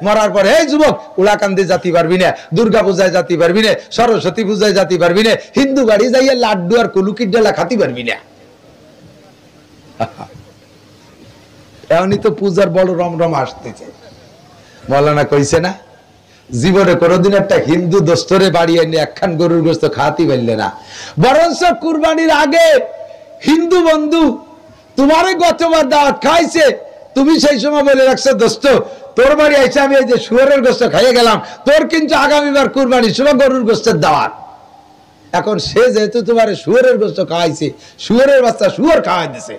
মরার পর এই যুবক উলাকান্দি জাতি পারবি না, দুর্গা পূজায় জাতি পারবি না, সরস্বতী পূজায় জাতি পারবি না, হিন্দু বাড়ি যাইয়া লাড্ডু আর কুলুকির ডালা খাতি পারবি না। এমনি তো পূজার বড় রমরম আসতেছে। মৌলানা কইছে না, জীবনে কোনদিন একটা হিন্দু দোস্তরে বাড়ি এনে একখান গরুর গোস্ত খাওয়াতে পারলে না, বরঞ্চ কুরবানির আগে হিন্দু বন্ধু তোমারে গতবার দাওয়াত খাইছে, তুমি সেই সময় বলে রাখছো দোস্ত তোর বাড়ি আইসে আমি এই যে শুয়োরের গোস্ত খাইয়ে গেলাম, তোর কিন্তু আগামীবার কুরবানির সময় গরুর গোস্তের দাওয়াত। এখন সে যেহেতু তোমার শুয়োরের গোস্ত খাওয়াইছে, শুয়োরের বাচ্চা শুয়োর খাওয়াই দিছে,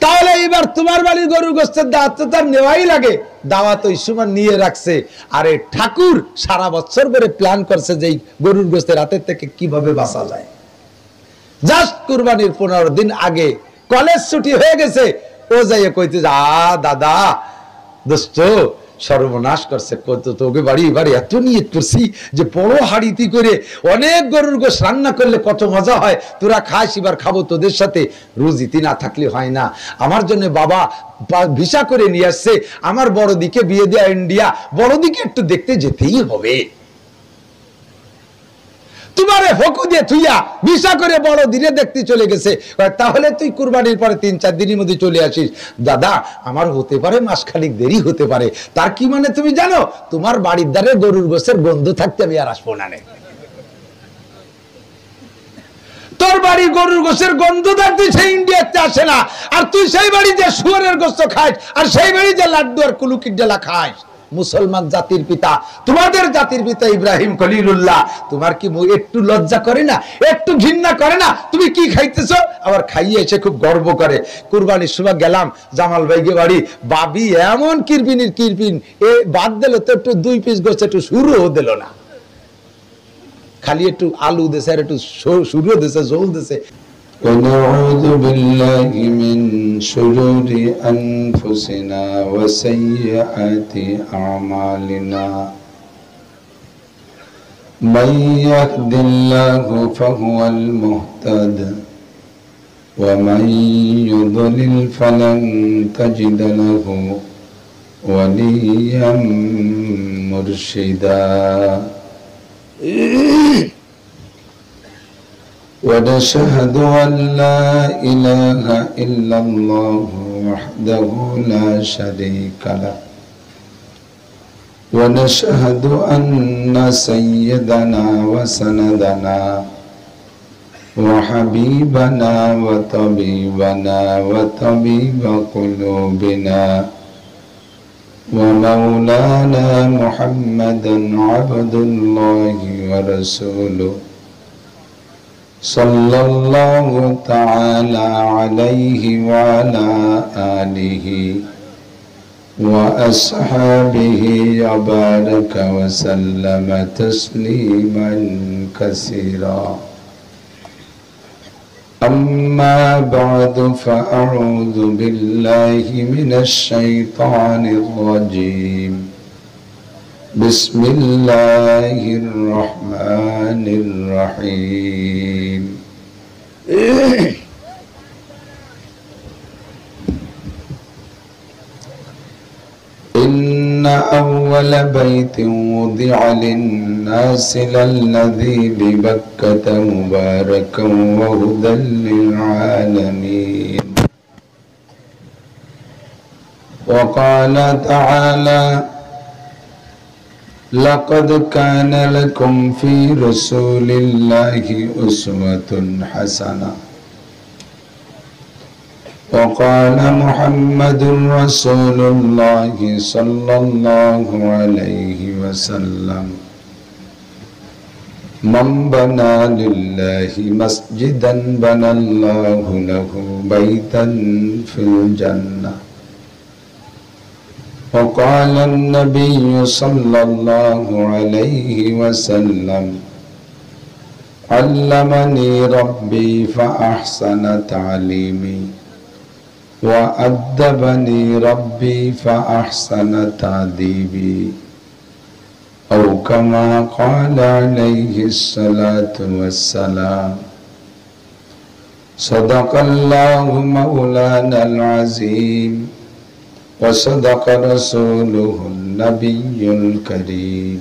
তাহলে এবার তোমার বাড়ির গরুর গোস্তের দাওয়াত তো তার নেওয়াই লাগে। দাওয়াত ওই সময় নিয়ে রাখছে, আরে ঠাকুর সারা বছর করে প্ল্যান করছে যে গরুর গোস্তের হাতের থেকে কিভাবে বাঁচা যায়। জাস্ট কুরবানির 15 দিন আগে কলেজ ছুটি হয়ে গেছে, ও যাইয়ে কইতে যা দাদা দোস্ত সর্বনাশ করছে, তোকে বাড়ি এবারে এত নিয়ে করছি যে বড় হাড়িতে করে অনেক গরুর গোশ রান্না করলে কত মজা হয়, তোরা খাস, এবার খাবো তোদের সাথে, রুজিতি না থাকলে হয় না। আমার জন্য বাবা ভিসা করে নিয়ে আসছে, আমার বড় দিকে বিয়ে দেয়া ইন্ডিয়া, বড় দিকে একটু দেখতে যেতেই হবে। তোমারে হকু দিয়ে থুইয়া ভিসা করে বড় দিনে দেখতে চলে গেছে, তাহলে তুই কুরবানির পরে 3-4 দিনের মধ্যে চলে আসিস। দাদা আমার হতে পারে মাসখানেক দেরি হতে পারে, তার কি মানে তুমি জানো? তোমার বাড়ির দ্বারে গরুর গোশের গন্ধ থাকতে আমি আর আসবো না। তোর বাড়ি গরুর গোশের গন্ধ থাকতে সেই ইন্ডিয়াতে আসে না, আর তুই সেই বাড়িতে শুয়োরের গোস্ত খাস, আর সেই বাড়িতে লাড্ডু আর কুলুকির ডালা খাস। মুসলমান জাতির পিতা, তোমাদের জাতির পিতা ইব্রাহিম খলিলুল্লাহ, তোমার কি একটু লজ্জা করে না, একটু ঘৃণা করে না? তুমি কি খাইতেছ? আবার খাইয়ে এসে খুব গর্ব করে। কুরবানির সময় গেলাম জামাল ভাইকে বাড়ি, বাবি এমন কিরপিনির কিরপিন, এ বাদ দিল তো একটু 2 পিস গোস্ত একটু শুরুও দিল না, খালি একটু আলু দিছে আর একটু শুরু দিছে, ঝোল দিছে। ونعوذ بالله من شرور أنفسنا وسيئات أعمالنا من يهد الله فهو المهتد ومن يضلل فلن تجد له وليا مرشدا ونشهد أن لا إله إلا الله وحده لا شريك له ونشهد أن سيدنا وسندنا وحبيبنا وطبيبنا وطبيب قلوبنا ومولانا محمدا عبد الله ورسوله صلى الله تعالى عليه وعلى آله وأصحابه وبارك وسلم تسليما كثيرا أما بعد فأعوذ بالله من الشيطان الرجيم بسم الله الرحمن الرحيم إن أول بيت وضع للناس للذي ببكة مباركا وهدى للعالمين وقال تعالى لقد كان لكم في رسول الله أسوة حسنة وقال محمد رسول الله صلى الله عليه وسلم من بنى لله مسجدا بنى الله له بيتا في الجنة وقال النبي صلى الله عليه وسلم علمني ربي فأحسن تعليمي وأدبني ربي فأحسن تأديبي أو كما قال عليه الصلاة والسلام صدق الله مولانا العظيم وصدق رسوله النبي الكريم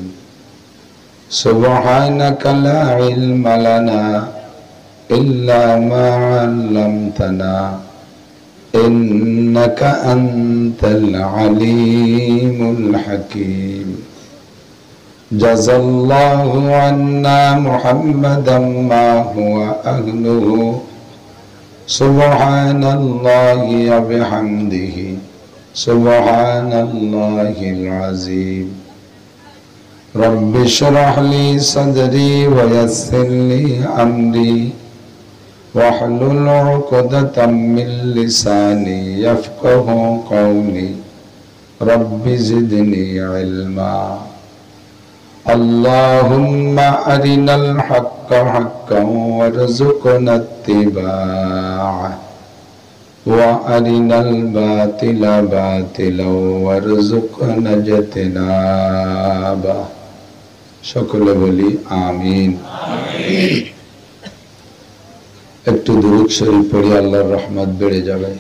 سبحانك لا علم لنا إلا ما علمتنا إنك أنت العليم الحكيم جزى الله عنا محمدا ما هو أهله سبحان الله وبحمده سبحان الله العظيم رب اشرح لي صدري ويسر لي أمري واحلل عقدة من لساني يفقه قولي رب زدني علما اللهم أرنا الحق حقا وارزقنا اتباعه وأرنا الباطل باطلا وارزقنا اجتنابه সকলে বলি আমিন। একটু দুরূদ শরীফ পড়ি, আল্লাহর রহমত বেড়ে যাবে।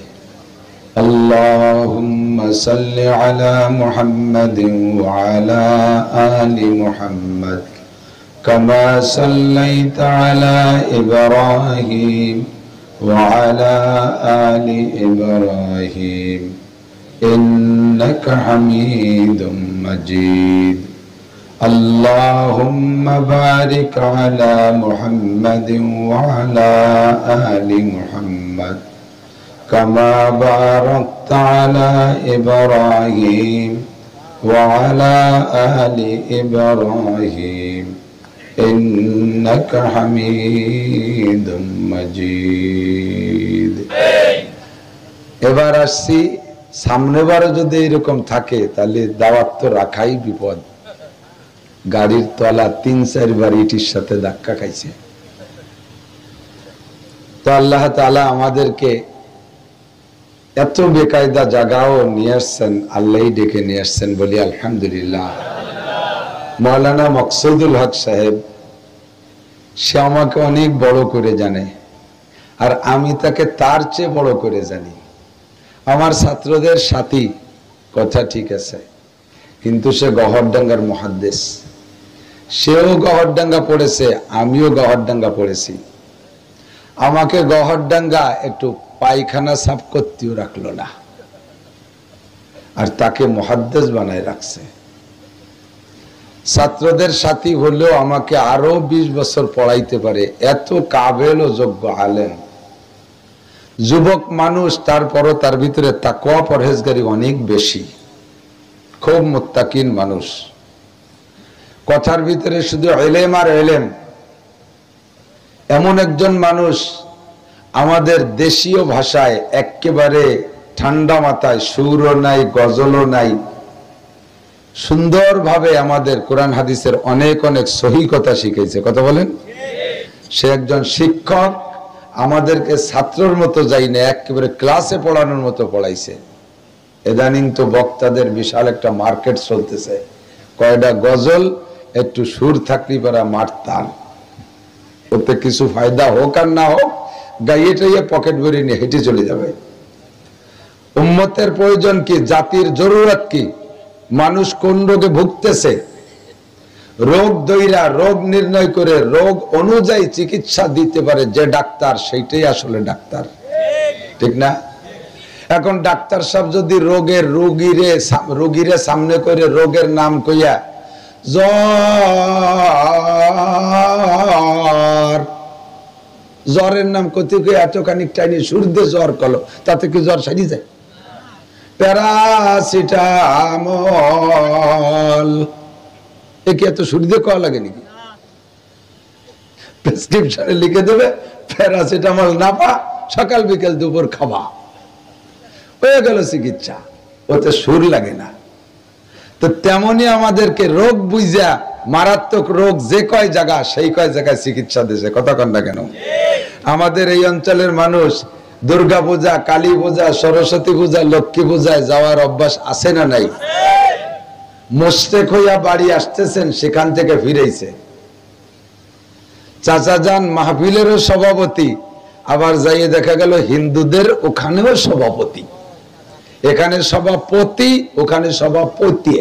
اللهم صل على محمد وعلى آل محمد كما صليت على إبراهيم وعلى آل إبراهيم إنك حميد مجيد اللهم بارك على محمد وعلى آل محمد كما باركت على إبراهيم وعلى آل إبراهيم إنك حميد مجيد। এবার আসছি, সামনেবারও যদি এরকম থাকে তাহলে দাওয়াত তো রাখাই বিপদ। গাড়ির তলা ৩-৪ বার ইটির সাথে ধাক্কা খাইছে। তো আল্লাহ তাআলা আমাদেরকে এত বেকায়দা জায়গাও নিয়ে আসছেন, আল্লাহই ডেকে নিয়ে আসছেন, বলি আলহামদুলিল্লাহ। মৌলানা মকসুদুল হক সাহেব, সে আমাকে অনেক বড় করে জানে, আর আমি তাকে তার চেয়ে বড় করে জানি। আমার ছাত্রদের সাথী, কথা ঠিক আছে, কিন্তু সে গহরডাঙ্গার মুহাদ্দিস। সেও গহরডাঙ্গা পড়েছে, আমিও গহরডাঙ্গা পড়েছি। আমাকে গহরডাঙ্গা একটু পায়খানা সাফ করতেও রাখলো না, আর তাকে মুহাদ্দিস বানায় রাখছে। ছাত্রদের সাথী হলেও আমাকে আরো 20 বছর পড়াইতে পারে, এত কাবেল ও যোগ্য আলেম। যুবক মানুষ, তারপরও তার ভিতরে তাকওয়া পরহেজগারি অনেক বেশি, খুব মুত্তাকিন মানুষ। কথার ভিতরে শুধু ইলম আর ইলম। এমন একজন মানুষ, আমাদের দেশীয় ভাষায় একেবারে ঠান্ডা মাথায়, সুরও নাই, গজলও নাই, সুন্দরভাবে আমাদের কোরআন হাদিসের অনেক অনেক সহি কথা শিখেছে। কথা বলেন? সে একজন শিক্ষক, আমাদেরকে ছাত্রর মতো যাই না, একেবারে ক্লাসে পড়ানোর মতো পড়াইছে। ইদানিং তো বক্তাদের বিশাল একটা মার্কেট চলতেছে, কয়টা গজল একটু সুর থাকলে পারা মারতাম, ওতে কিছু ফায়দা হোক আর না হোক, গাইয়ে টাইয়ে পকেট ভরে নিয়ে হেঁটে চলে যাবে। উম্মতের প্রয়োজন কি? জাতির জরুরত কি? মানুষ কোন রোগে ভুগতেছে, রোগ দইরা রোগ নির্ণয় করে রোগ অনুযায়ী চিকিৎসা দিতে পারে যে ডাক্তার, সেইটাই আসলে ডাক্তার, ঠিক না? এখন ডাক্তার সাহেব যদি রোগীরে সামনে করে রোগের নাম কইয়া জ্বরের নাম কত এতখানিক টাইনি সুর দিয়ে জ্বর কলো, তাতে কি জ্বর সারি যায়? প্যারাসিটামল একে এত সুর দিয়ে কওয়া লাগে নাকি? প্রেসক্রিপশনে লিখে দেবে প্যারাসিটামল নাপা, সকাল বিকেল দুপুর খাওয়া, হয়ে গেল চিকিৎসা, ওতে সুর লাগে না। তো তেমনি আমাদেরকে রোগ বুঝা, মারাত্মক রোগ যে কয় জায়গা, সেই কয় জায়গায় চিকিৎসা দিয়েছে। কথা কন না কেন? আমাদের এই অঞ্চলের মানুষ দুর্গা পূজা, কালী পূজা, সরস্বতী পূজা, লক্ষ্মী পূজায় যাওয়ার অভ্যাস আছে না নাই? মোশরেক হইয়া বাড়ি আসতেছেন, সেখান থেকে ফিরেছে। চাচা যান মাহফিলেরও সভাপতি, আবার যাইয়ে দেখা গেল হিন্দুদের ওখানেও সভাপতি। এখানে সভাপতি, ওখানে সভাপতি।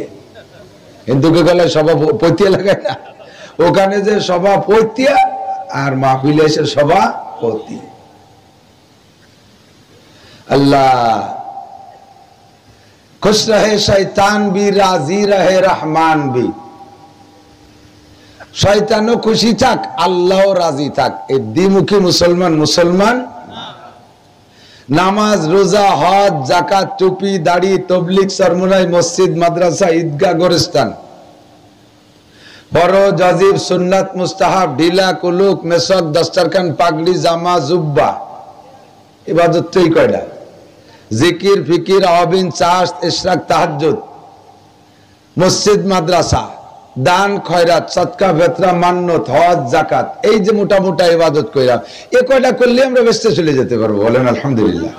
হিন্দুকে গেলে সভাপতি লাগায় না, ওখানে যে সভাপতি আর মাহফিলে এসে সভাপতি। अल्लाह खुश रहे शैतान भी राजी रहे रहमान भी। শয়তানও খুশি থাক, আল্লাহও রাজি থাক। এই দ্বিমুখী মুসলমান মুসলমান। নামাজ, রোজা, হজ, যাকাত, টুপি, দাড়ি, তবলিগ, সরমুনাই, মসজিদ, মাদ্রাসা, ঈদগাহ, গোরস্থান, ফরজ, ওয়াজিব, সুন্নাত, মুস্তাহাব, ঢিলা, কুলুক, মেসক, দস্তরখান, পাগড়ি, জামা, জুব্বা। ইবাদত তো এই কয়টা। জিকির, ফিকির, আওয়াবিন, চাষ, ইশরাক, তাহাজ্জুদ, মসজিদ, মাদ্রাসা, দান, খয়রাত, সদকা, ফিতরা, মান্নত, হজ, যাকাত, এই যে মোটা মোটা ইবাদত কইরাম, এই কয়টা করলে আমরা বেহেশতে চলে যেতে পারবো। বলেন আলহামদুলিল্লাহ।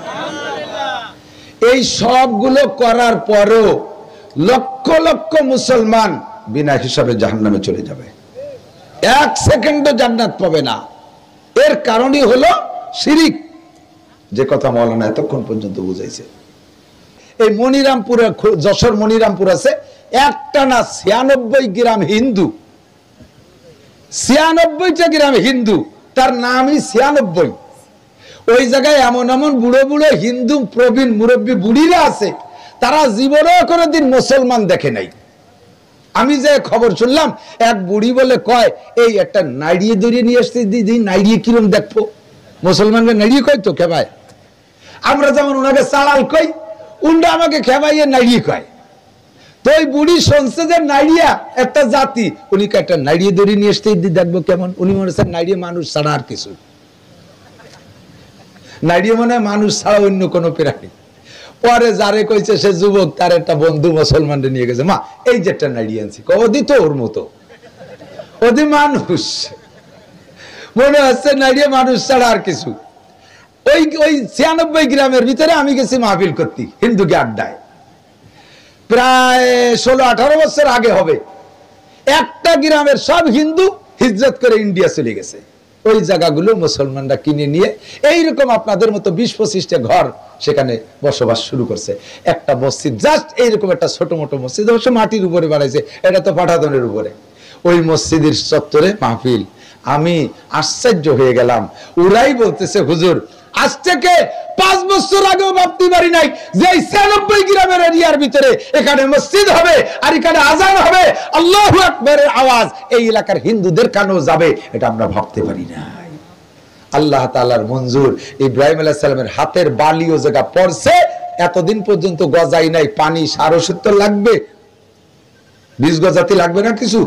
এই সবগুলো করার পরও লক্ষ লক্ষ মুসলমান বিনা হিসাবে জাহান্নামে চলে যাবে, এক সেকেন্ডও জান্নাত পাবে না। এর কারণই হলো শিরিক, যে কথা মাওলানা এতক্ষণ পর্যন্ত বুঝাইছে। এই মনিরামপুরে, যশোর মনিরামপুর আছে, একটানা 96 গ্রাম হিন্দু, 96টা গ্রাম হিন্দু, তার নামই 96। ওই জায়গায় এমন এমন বুড়ো বুড়ো হিন্দু প্রবীণ মুরব্বী বুড়িরা আছে, তারা জীবনেও কোনোদিন মুসলমান দেখে নাই। আমি যে খবর শুনলাম, এক বুড়ি বলে কয়, এই একটা নাইড়িয়ে দড়িয়ে নিয়ে আসতে দিদি, নাইড়িয়ে কিরম দেখবো, মুসলমানকে নাইড়িয়ে কয় তো খেবায়। আমরা যেমন ওনাকে চালাল কই, উন্ডা আমাকে খেবাইয়ে নাইড়িয়ে কয়। তো ওই বুড়ি শুনছে যে নাইড়িয়া একটা জাতি, উনি একটা নাইড়িয়ে দড়িয়ে নিয়ে আসতে দিদি দেখবো কেমন। উনি মনে হচ্ছে নাইড়িয়ে মানুষ ছাড়া আর কিছু, নাইড়িয়ে মনে হয় মানুষ ছাড়া অন্য কোনো প্রাণী। পরে যারে কইছে সে যুবক, তার একটা বন্ধু মুসলমানদের নিয়ে গেছে, মা এই যে একটা নাইড়িয়ে আনছি, ওদি তো ওর মতো, ওদি মানুষ, মনে হচ্ছে নাইড়িয়ে মানুষ ছাড়া আর কিছু। ওই 96 গ্রামের ভিতরে আমি গেছি মাহফিল করতে, হিন্দুকে আড্ডায়, প্রায় 16-18 বছর আগে হবে। একটা গ্রামের সব হিন্দু হিজরত করে ইন্ডিয়া চলে গেছে। ওই জায়গাগুলো মুসলমানরা কিনে নিয়ে এইরকম আপনাদের মতো 20-25টা ঘর সেখানে বসবাস শুরু করছে। একটা মসজিদ, জাস্ট এইরকম একটা ছোট মোটো মসজিদ, অবশ্য মাটির উপরে বানাইছে, এটা তো পাঠাতনের উপরে। ওই মসজিদের চত্বরে মাহফিল। আমি আশ্চর্য হয়ে গেলাম। ওরাই বলতেছে, হুজুর আজ থেকে 5 বছর আগেও ভাবতে পারি নাই যে 96 গ্রামের এরিয়ার ভিতরে এখানে মসজিদ হবে আর এখানে আজান হবে, আল্লাহু আকবারের আওয়াজ এই এলাকার হিন্দুদের কানেও যাবে, এটা আমরা ভাবতে পারি নাই। আল্লাহ তাআলার মঞ্জুর। ইব্রাহিম আলাইহিস সালামের হাতের বালিও জায়গা পড়ছে, এতদিন পর্যন্ত গজাই নাই, পানি সার ওষুধ তো লাগবে, বীজ গজাতে লাগবে না কিছু।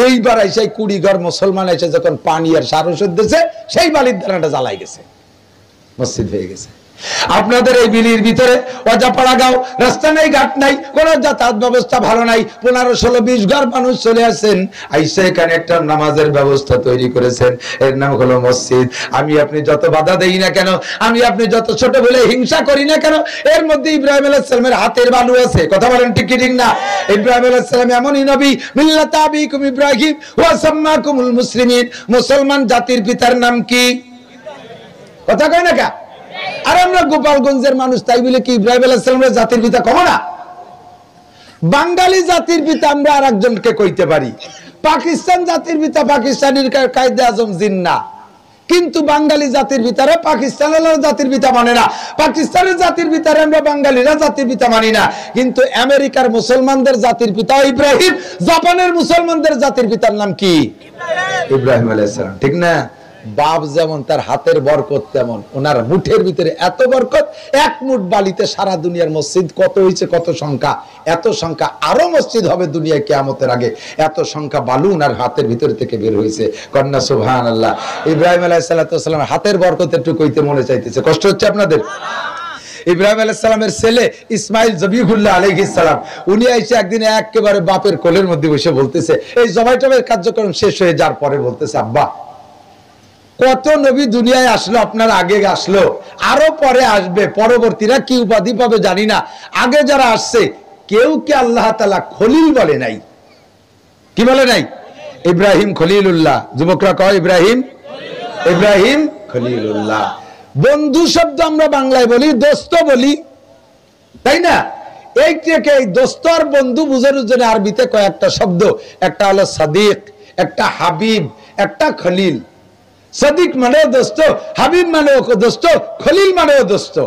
এইবার এসে 20 ঘর মুসলমান এসে যখন পানি আর সার ওষুধ দিয়েছে, সেই বালির দানাটা জ্বালাই গেছে, মসজিদ হয়ে গেছে। আপনাদের এই বিলির ভিতরে অজাপাড়া গাঁও, রাস্তা নাই, ঘাট নাই, কোন যাতায়াত ব্যবস্থা ভালো নাই, 15-16-20 ঘর মানুষ চলে আসেন, আইসা এখানে একটা নামাজের ব্যবস্থা তৈরি করেছেন, এর নাম হলো মসজিদ। আমি আপনি যত বাধা দেই না কেন, আমি আপনি যত ছোট বলে হিংসা করি না কেন, এর মধ্যে ইব্রাহিম আলাইহিস সালামের হাতের বালু আছে। কথা বলেন ঠিক কি ঠিক না? ইব্রাহিম আলাইহিস সালাম এমনই নবী, মিল্লাত আবিকুম ইব্রাহিম ওয়া সাম্মাকুমুল মুসলিমিন। মুসলমান জাতির পিতার নাম কি? কথা কয় না কা? আর আমরা গোপালগঞ্জের মানুষ, তাই বলে কি ইব্রাহিম আলাইহিস সালামের জাতির পিতা কম না? বাঙালি জাতির পিতা আমরা আর একজনকে কইতে পারি, পাকিস্তান জাতির পিতা পাকিস্তানের কায়েদে আজম জিন্নাহ, কিন্তু বাঙালি জাতির পিতারা পাকিস্তানের জাতির পিতা মানে না, পাকিস্তানের জাতির পিতারা আমরা বাঙালিরা জাতির পিতা মানি না। কিন্তু আমেরিকার মুসলমানদের জাতির পিতা ইব্রাহিম, জাপানের মুসলমানদের জাতির পিতার নাম কি? ইব্রাহিম আলাইহিস সালাম। ঠিক না? বাপ যেমন তার হাতের বরকত তেমন ওনার মুঠের ভিতরে এত বরকত। এক মুঠ বালিতে সারা দুনিয়ার মসজিদ কত হয়েছে, কত সংখ্যা, এত সংখ্যা আরো মসজিদ হবে দুনিয়ায় কিয়ামতের আগে, এত সংখ্যা বালু ওনার হাতের ভিতর থেকে বের হয়েছে। কন্যা সুবহানাল্লাহ। ইব্রাহিম আলাইহিস সালাম হাতের বরকত একটু কইতে মনে চাইতেছে, কষ্ট হচ্ছে আপনাদের? ইব্রাহিম আলাইহিস সালামের ছেলে ইসমাইল জবিহুল্লাহ আলাইহিস সালাম, উনি এসে একদিন একেবারে বাপের কোলের মধ্যে বসে বলতেছে, এই জবাই টবাই কার্যক্রম শেষ হয়ে যাওয়ার পরে বলতেছে, আব্বা কত নবী দুনিয়ায় আসলো, আপনার আগে আসলো, আরো পরে আসবে, পরবর্তীরা কি উপাধি পাবে জানি না, আগে যারা আসছে কেউ কি আল্লাহ তাআলা খলিল বলে নাই? কি বলে নাই? ইব্রাহিম খলিলুল্লাহ। যুবকরা কয় ইব্রাহিম, ইব্রাহিম খলিলুল্লাহ। বন্ধু শব্দ আমরা বাংলায় বলি, দোস্ত বলি, তাই না? এইটাকে এই দোস্ত আর বন্ধু বুঝানোর জন্য আরবিতে কয়েকটা শব্দ, একটা হলো সাদিক, একটা হাবিব, একটা খলিল। সাদিক মানেও দোস্ত, হাবিব মানেও দোস্ত, খলিল মানেও দোস্ত।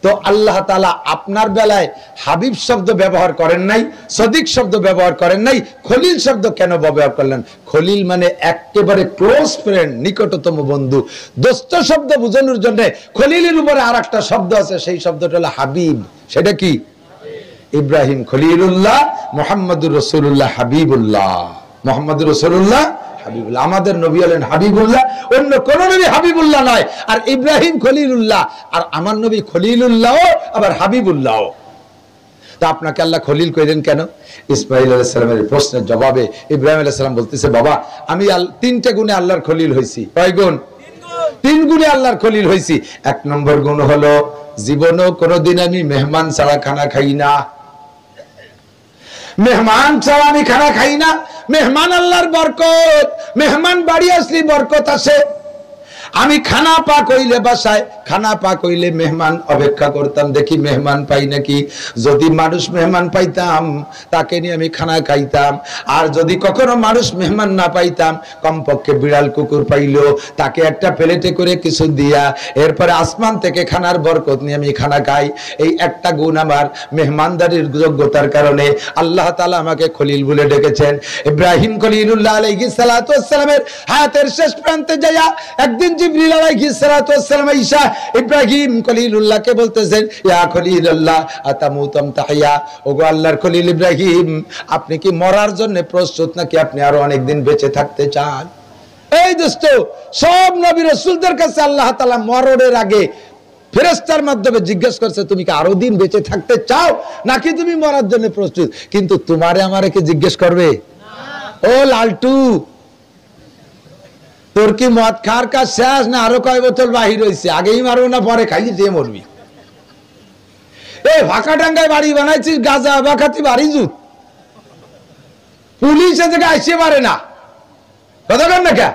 তো আল্লাহ তাআলা আপনার বেলায় হাবিব শব্দ ব্যবহার করেন নাই, সাদিক শব্দ ব্যবহার করেন নাই, খলিল শব্দ কেন ব্যবহার করলেন? খলিল মানে একেবারে ক্লোজ ফ্রেন্ড, নিকটতম বন্ধু। দোস্ত শব্দ বোঝানোর জন্য খলিলের উপরে আর একটা শব্দ আছে, সেই শব্দটা হলো হাবিব। সেটা কি? ইব্রাহিম খলিলুল্লাহ, মুহাম্মদুর রাসূলুল্লাহ হাবিবুল্লাহ। মুহাম্মদুর রাসূলুল্লাহ হাবিবুল্লাহ, আমাদের নবী হলেন হাবিবুল্লাহ, অন্য কোন নবী হাবিবুল্লাহ নয়। আর ইব্রাহিম খলিলুল্লাহ, আর আমার নবী খলিলুল্লাহ আবার হাবিবুল্লাহ। তা আপনাকে আল্লাহ খলিল কইলেন কেন? ইসমাঈল আলাইহিস সালামের প্রশ্নের জবাবে ইব্রাহিম আলাইহিস সালাম বলতেছে, বাবা আমি তিনটে গুণে আল্লাহর খলিল হইছি। কয় গুণ? তিন গুণে আল্লাহর খলিল হইছি। এক নম্বর গুণ হলো জীবনেও কোনোদিন আমি মেহমান ছাড়া খানা খাই না। মেহমান ছাড়া আমি খানা খাই না। মেহমান আল্লাহর বরকত, মেহমান বাড়ি আসলে বরকত আসে। আমি খানা পাক হইলে বাসায়, খানা পাক হইলে মেহমান অপেক্ষা করতাম, দেখি মেহমান পাই নাকি। যদি মানুষ মেহমান পাইতাম তাকে নিয়ে আমি খানা খাইতাম। আর যদি কখনো মানুষ মেহমান না পাইতাম, কমপক্ষে বিড়াল কুকুর পাইলো তাকে একটা প্লেটে করে কিছু দিয়া এরপরে আসমান থেকে খানার বরকত নিয়ে আমি খানা খাই। এই একটা গুণ আমার মেহমানদারির যোগ্যতার কারণে আল্লাহ তাআলা আমাকে খলিল বলে ডেকেছেন। ইব্রাহিম খলিলুল্লাহ আলাইহিস সালাতু ওয়াস সালামের হায়াতের শেষ প্রান্তে যায়া একদিন জিবরিল আলাইহিস সালাতু ওয়াস সালাম ঈসা ইব্রাহিম খলিলুল্লাহকে বলতেছেন, ইয়া খলিলুল্লাহ আতামুতাম তাহিয়া, ওগো আল্লাহর খলিল ইব্রাহিম, আপনি কি মরার জন্য প্রস্তুত নাকি আপনি আরো অনেক দিন বেঁচে থাকতে চান? এই দোস্ত, সব নবী রাসূলদের কাছে আল্লাহ তাআলা মরণের আগে ফেরেশতার মাধ্যমে জিজ্ঞেস করছে, তুমি কি আরো দিন বেঁচে থাকতে চাও নাকি তুমি মরার জন্য প্রস্তুত? কিন্তু তোমারে আমারে কি জিজ্ঞেস করবে? ও লালটু, তোর কি মদ খাওয়ার কাজ শেষ না আরো কয় বোতল বাহির হয়েছে? আগেই মারবো না পরে খাইলি দিয়ে মরবি? এই ফাঁকা ডাঙ্গায় বাড়ি বানাইছিস, গাঁজা বাখাতি বাড়ি জুত, পুলিশ এ জায়গায় আসতে পারে না। কথা বল না কে?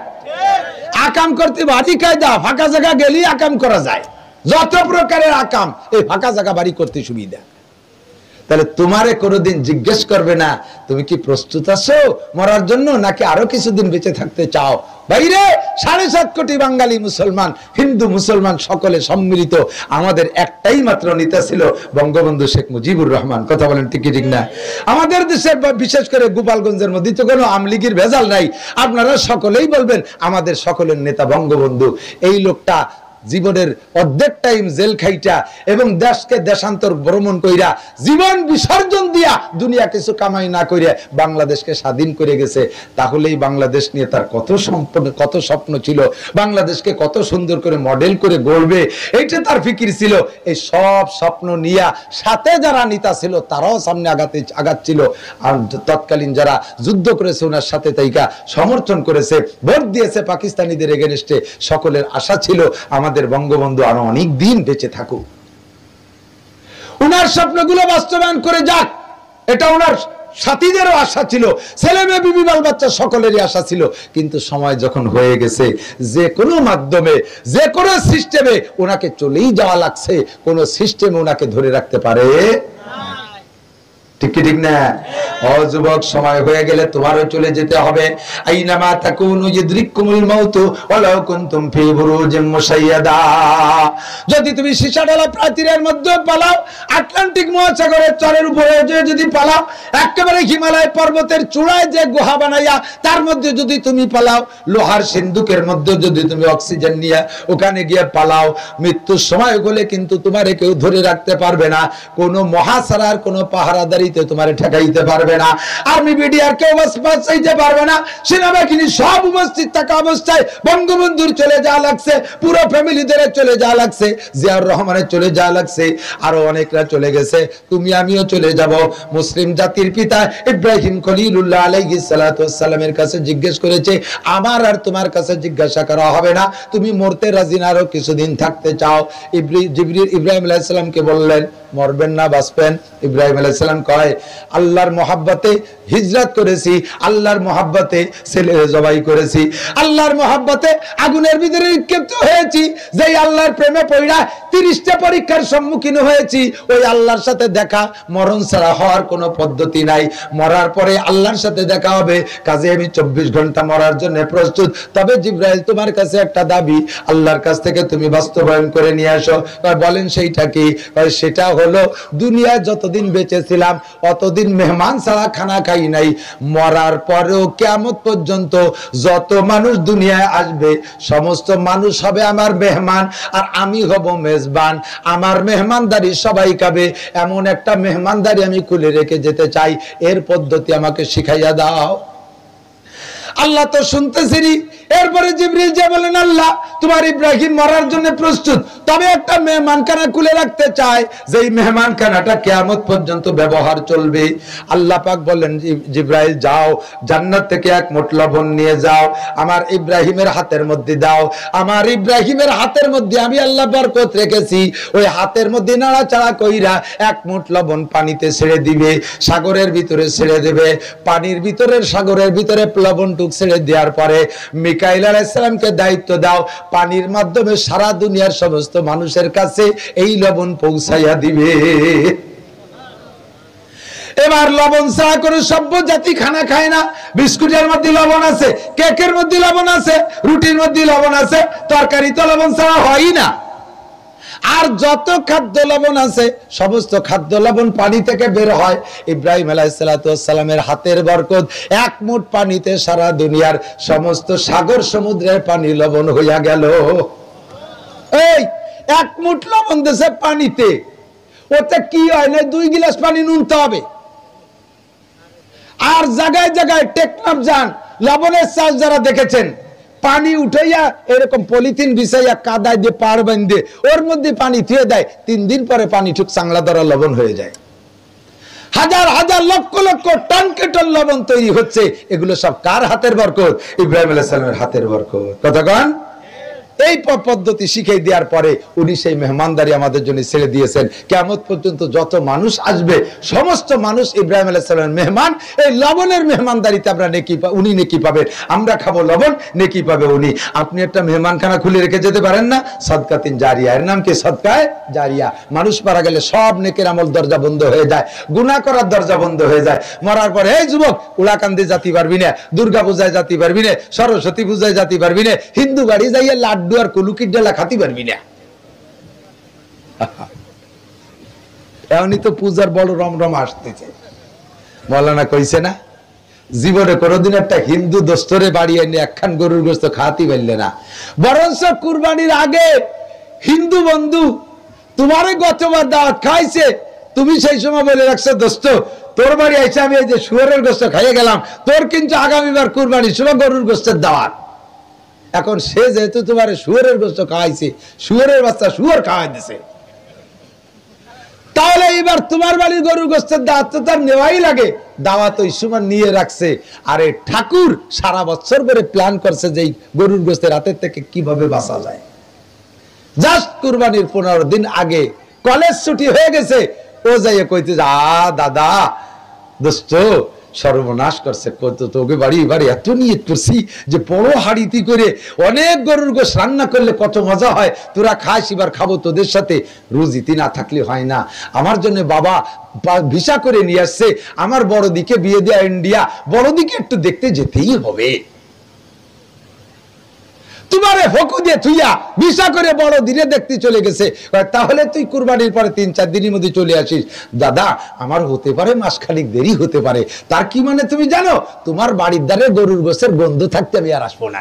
আকাম করতে বাড়ি কায়দা, ফাঁকা জায়গা গেলি আকাম করা যায়। যত প্রকারের আকাম এই ফাঁকা জায়গা বাড়ি করতে সুবিধা। তাহলে তোমারে কোনোদিন জিজ্ঞেস করবে না তুমি কি প্রস্তুত আছো মরার জন্য নাকি আরো কিছুদিন বেঁচে থাকতে চাও? বাইরে 7.5 কোটি বাঙালি মুসলমান, হিন্দু মুসলমান সকলে সম্মিলিত আমাদের একটাই মাত্র নেতা ছিল বঙ্গবন্ধু শেখ মুজিবুর রহমান। কথা বলেন ঠিক ঠিক না? আমাদের দেশের বিশেষ করে গোপালগঞ্জের মধ্যে তো কোনো আমলিগির ভেজাল নাই। আপনারা সকলেই বলবেন আমাদের সকলের নেতা বঙ্গবন্ধু। এই লোকটা জীবনের অর্ধেক টাইম জেল খাইটা এবং দেশকে দেশান্তর ভ্রমণ কইরা জীবন বিসর্জন দিয়া দুনিয়া কিছু কামাই না কইরা বাংলাদেশকে স্বাধীন করে গেছে। তাহলেই বাংলাদেশ নিয়ে তার কত স্বপ্ন ছিল, বাংলাদেশকে কত সুন্দর করে মডেল করে গড়বে, এইটা তার ফিকির ছিল। এই সব স্বপ্ন নিয়া সাথে যারা নেতা ছিল তারাও সামনে আগাচ্ছিল। আর তৎকালীন যারা যুদ্ধ করেছে ওনার সাথে তাইকা সমর্থন করেছে, ভোট দিয়েছে পাকিস্তানিদের এগেনস্টে, সকলের আশা ছিল আমাদের বঙ্গবন্ধু আরো অনেক দিন বেঁচে থাকুক, উনার স্বপ্নগুলো বাস্তবায়ন করে যাক, এটা উনার সাথীদেরও আশা ছিল, ছেলে মেয়ে বিবি বাল বাচ্চা সকলেরই আশা ছিল। কিন্তু সময় যখন হয়ে গেছে যে কোনো মাধ্যমে যে কোনো সিস্টেমে ওনাকে চলেই যাওয়া লাগছে, কোন সিস্টেম ওনাকে ধরে রাখতে পারে ঠিক ঠিক না? ও যুবক, সময় হয়ে গেলে তোমারও চলে যেতে হবে। আইনামা তাকুনু ইদরিকুমুল মাউত ওয়ালাউ কুনতুম ফি বুরুজিম মুশাইয়াদা। যদি তুমি সীসাডালা প্রাচীরের মধ্যে পালাও, আটলান্টিক মহাসাগরের চরের উপরে যদি পালাও, একেবারে হিমালয় পর্বতের চূড়ায় যে গুহা বানাইয়া তার মধ্যে যদি তুমি পালাও, লোহার সিন্ধুকের মধ্যে যদি তুমি অক্সিজেন নিয়ে ওখানে গিয়ে পালাও, মৃত্যুর সময় হলে কিন্তু তোমারে কেউ ধরে রাখতে পারবে না। কোনো মহাসারার কোনো পাহারাদারি তোমারে ঠেকাইতে পারবে না, আর্মি বিডিআর কেউ বাঁচাইতে পারবে না, সেনাবাহিনী সব উপস্থিত থাকা অবস্থায় বঙ্গবন্ধুর চলে যাওয়া লাগছে, পুরো ফ্যামিলিদের চলে যাওয়া লাগছে, জিয়াউর রহমানের চলে যাওয়া লাগছে, আরো অনেকরা চলে গেছে, তুমি আমিও চলে যাব। মুসলিম জাতির পিতা ইব্রাহিম খলিলুল্লাহ আলাইহিস সালাতু ওয়াস সালামের কাছে জিজ্ঞেস করেছে, আমার আর তোমার কাছে জিজ্ঞাসা করা হবে না, তুমি মরতে রাজি না আরো কিছুদিন থাকতে চাও? ইব্রাহিম আলাইহিস সালামকে বললেন, মরবেন না বাঁচবেন? ইব্রাহিম আলাইহিস সালাম কয়, আল্লাহর মহা মোহাব্বতে হিজরত করেছি, আল্লাহর মোহাব্বতে ছেলে জবাই করেছি, আল্লাহর মোহাব্বতে আগুনের ভিতরে নিক্ষিপ্ত হয়েছি, যেই আল্লাহর প্রেমে পড়া 30টা পরীক্ষার সম্মুখীন হয়েছি। ওই আল্লাহর সাথে দেখা মরণ ছাড়া হওয়ার কোনো পদ্ধতি নাই, মরার পরে আল্লাহর সাথে দেখা হবে। কাজে আমি 24 ঘন্টা মরার জন্য প্রস্তুত। তবে জিবরাইল তোমার কাছে একটা দাবি আল্লাহর কাছ থেকে তুমি বাস্তবায়ন করে নিয়ে আসো। বলেন সেইটা কি? সেটা হলো দুনিয়ায় যতদিন বেঁচে ছিলাম অতদিন মেহমান ছাড়া খানা খাই নাই, মরার পরেও কিয়ামত পর্যন্ত যত মানুষ দুনিয়ায় আসবে সমস্ত মানুষ হবে আমার মেহমান আর আমি হব মেজবান। আমার মেহমানদারি সবাই খাবে, এমন একটা মেহমানদারি আমি খুলে রেখে যেতে চাই। এর পদ্ধতি আমাকে শিখাইয়া দাও। আল্লাহ তো শুনতেছিনি। এরপরে জিবরিল যে বলেন আল্লাহ তোমার ইব্রাহিম মরার জন্য প্রস্তুত, তবে একটা মেহমানখানা খুলে রাখতে চায়, যেই মেহমানখানাটা কিয়ামত পর্যন্ত ব্যবহার চলবে। আল্লাহ পাক বলেন জিবরাইল যাও, জান্নাত থেকে 1 মুঠ লবণ নিয়ে যাও, আমার ইব্রাহিমের হাতের মধ্যে দাও। আমার ইব্রাহিমের হাতের মধ্যে আমি আল্লাহ বরকত রেখেছি, ওই হাতের মধ্যে নাড়াচাড়া কইরা 1 মুঠ লবণ পানিতে ছেড়ে দিবে, সাগরের ভিতরে ছেড়ে দেবে। পানির ভিতরে সাগরের ভিতরে লবণ ছেড়ে দেওয়ার পরে মিকাইল আলাইহিস সালামকে দায়িত্ব দাও, পানির মাধ্যমে সারা দুনিয়ার সমস্ত মানুষের কাছে এই লবণ পৌঁছাইয়া দিবে। এবার লবণ ছাড়া করে সভ্য জাতি খানা খায় না। বিস্কুটের মধ্যে লবণ আছে, কেকের মধ্যে লবণ আছে, রুটির মধ্যে লবণ আছে, তরকারিতে লবণ ছাড়া হয়ই না। আর যত খাদ্য লবণ আছে সমস্ত খাদ্য লবণ পানি থেকে বের হয়। ইব্রাহিম আলাইহিস সালামের হাতের বরকত 1 মুঠ পানিতে সারা দুনিয়ার সমস্ত সাগর সমুদ্রের পানি লবণ হইয়া গেল। এই 1 মুঠ লবণ দেশে পানিতে, ওতে কি হয় না 2 গিলাস পানি নুনতে হবে। আর জায়গায় জায়গায় টেকনাফ যান, লবণের চাষ যারা দেখেছেন, পানি উঠাইয়া এরকম পলিথিন বিছাইয়া কাদায় দিয়ে পার বাঁধে ওর মধ্যে পানি থুয়ে দেয়, 3 দিন পরে পানি ঠুক চাংলা ধরা লবণ হয়ে যায়। হাজার হাজার লক্ষ লক্ষ টন কে টন লবণ তৈরি হচ্ছে। এগুলো সব কার হাতের বরকত? ইব্রাহিম আলাইহিস সালামের হাতের বরকত। কতক্ষণ এই পদ্ধতি শিখিয়ে দেওয়ার পরে উনি সেই মেহমানদারি আমাদের জন্য ছেড়ে দিয়েছেন। কিয়ামত পর্যন্ত যত মানুষ আসবে সমস্ত মানুষ ইব্রাহিম আলাইহিস সালামের মেহমান। এই লবণের মেহমানদারিতে আমরা নেকি, উনি নেকি পাবেন, আমরা খাবো লবণ, নেকি পাবে উনি। আপনি একটা মেহমানখানা খুলে রেখে যেতে পারেন না? সদকাতিন জারিয়া, এর নাম কি? সদকায়ে জারিয়া। মানুষ মারা গেলে সব নেকের আমল দরজা বন্ধ হয়ে যায়, গুনাহ করার দরজা বন্ধ হয়ে যায়। মরার পরে এই যুবক উড়াকান্দি জাতি পারবি না, দুর্গা পূজায় জাতি পারবি না, সরস্বতী পূজায় জাতি পারবি না, হিন্দু বাড়ি যাইয়া লাড্ডু আর কুলুকির ডালা খাতি পারবি না। এমনি তো পূজার বড় রমরম আসতেছে। মৌলানা কইছে না, জীবনে কোনোদিন একটা হিন্দু দোস্তরে বাড়ি এনে 1 খান গরুর গোশত খাওয়াতে পারলে না। বরঞ্চ কুরবানির আগে হিন্দু বন্ধু তোমারে গতবার দাওয়াত খাইছে, তুমি সেই সময় বলে রাখছো দোস্ত তোর বাড়ি আইসে আমি এই যে শুয়োরের গোশত খাইয়ে গেলাম, তোর কিন্তু আগামীবার কুরবানির সময় গরুর গোশতের দাওয়াত। এখন সে যেহেতু তোমার শুয়োরের গোশত খাওয়াইছে, শুয়োরের বাচ্চা শুয়োর খাওয়াই দিছে, তাহলে এবার তোমার বাড়ির গরুর গোশতের দাওয়াত তো তার নেওয়াই লাগে। দাওয়াত ওই সময় নিয়ে রাখছে। আরে ঠাকুর সারা বছর ধরে প্ল্যান করছে যে গরুর গোশতের হাতের থেকে কিভাবে বাঁচা যায়। জাস্ট কুরবানির 15 দিন আগে কলেজ ছুটি হয়ে গেছে, ও যাইয়ে কইতে যা দাদা দোস্ত সর্বনাশ করছে, তোকে বাড়ি বাড়ি এত নিয়ত করছি যে বড় হাড়িতে করে অনেক গরুর গোশত রান্না করলে কত মজা হয়, তোরা খাস, এবার খাবো তোদের সাথে। রুজিতি না থাকলে হয় না। আমার জন্য বাবা ভিসা করে নিয়ে আসছে, আমার বড় দিকে বিয়ে দেয়া ইন্ডিয়া, বড় দিকে একটু দেখতে যেতেই হবে। তোমারে ফকু দিয়ে থুইয়া ভিসা করে বড় দিনে দেখতে চলে গেছে, তাহলে তুই কুরবানির পরে 3-4 দিনের মধ্যে চলে আসিস। দাদা আমার হতে পারে মাসখানিক দেরি হতে পারে। তার কি মানে তুমি জানো? তোমার বাড়ির দ্বারে গরুর গোশতের গন্ধ থাকতে আমি আর আসবো না।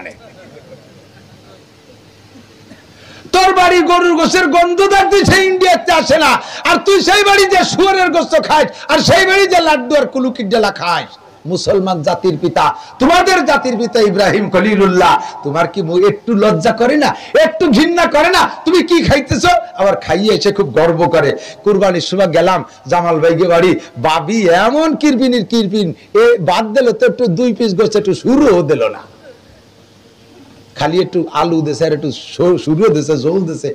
তোর বাড়ি গরুর গোশতের গন্ধ থাকতে সেই ইন্ডিয়াতে আসে না, আর তুই সেই বাড়ি যে শুয়োরের গোশত খাস, আর সেই বাড়ি যে লাড্ডু আর কুলুকির ডালা খাস। মুসলমান জাতির পিতা, তোমাদের জাতির পিতা ইব্রাহিম খলিলুল্লাহ, তোমার কি একটু লজ্জা করে না, একটু ঘৃণা করে না? তুমি কি খাইতেছো? আবার খাইয়ে এসে খুব গর্ব করে। কুরবানির সময় গেলাম জামাল ভাইকে বাড়ি, বাবি এমন কিরপিনির কিরপিন, এ বাদ দিল তো একটু 2 পিস গোশত একটু শুরুও দিল না, খালি একটু আলু দেশে আর একটু শুরু দেশে, ঝোল দেশে।